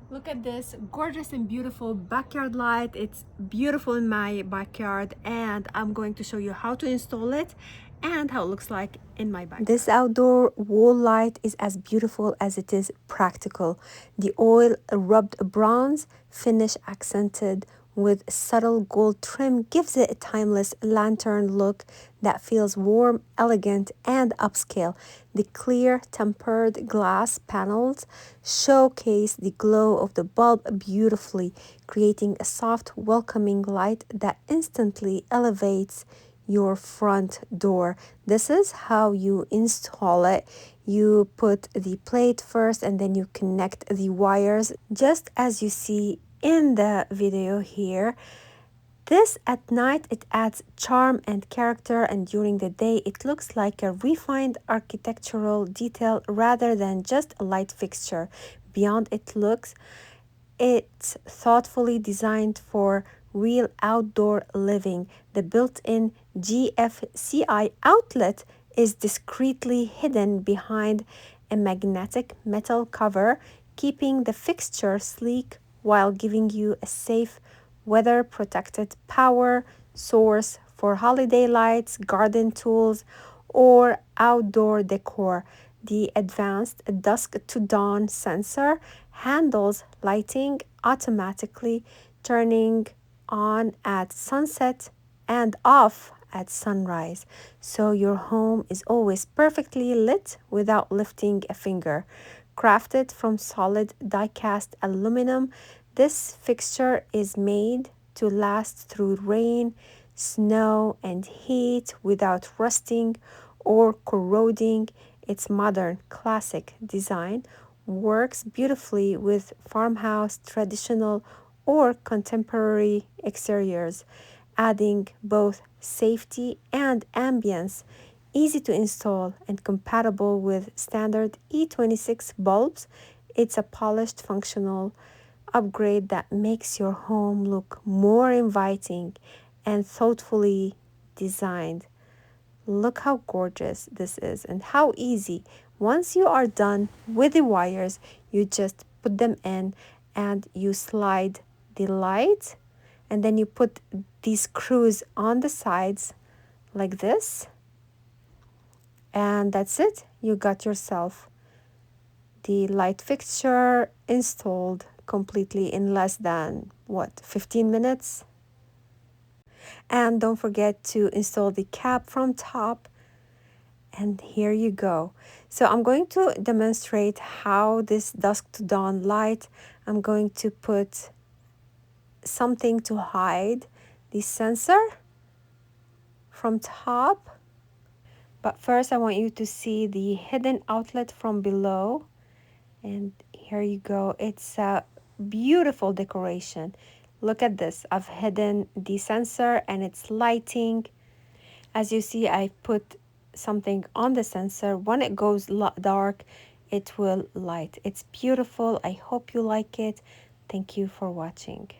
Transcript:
Look at this gorgeous and beautiful backyard light. It's beautiful in my backyard, and I'm going to show you how to install it and how it looks like in my backyard. This outdoor wall light is as beautiful as it is practical. The oil rubbed bronze finish accented with subtle gold trim gives it a timeless lantern look that feels warm, elegant, and upscale. The clear tempered glass panels showcase the glow of the bulb beautifully, creating a soft, welcoming light that instantly elevates your front door. This is how you install it. You put the plate first and then you connect the wires just as you see in the video here. This at night it adds charm and character, and during the day it looks like a refined architectural detail rather than just a light fixture. Beyond its looks, it's thoughtfully designed for real outdoor living. The built-in GFCI outlet is discreetly hidden behind a magnetic metal cover, keeping the fixture sleek while giving you a safe, weather-protected power source for holiday lights, garden tools, or outdoor decor. The advanced dusk to dawn sensor handles lighting automatically, turning on at sunset and off at sunrise, so your home is always perfectly lit without lifting a finger. Crafted from solid die-cast aluminum, this fixture is made to last through rain, snow, and heat without rusting or corroding. Its modern, classic design works beautifully with farmhouse, traditional, or contemporary exteriors, adding both safety and ambience. Easy to install and compatible with standard E26 bulbs, it's a polished, functional upgrade that makes your home look more inviting and thoughtfully designed. Look how gorgeous this is and how easy. Once you are done with the wires, you just put them in and you slide the light, and then you put these screws on the sides like this, and that's it. You got yourself the light fixture installed completely in less than 15 minutes. And don't forget to install the cap from top, and here you go. So I'm going to demonstrate how this dusk to dawn light, I'm going to put something to hide the sensor from top, but first I want you to see the hidden outlet from below. And here you go. It's a beautiful decoration. Look at this. I've hidden the sensor and it's lighting. As you see, I put something on the sensor. When it goes dark, it will light. It's beautiful. I hope you like it. Thank you for watching.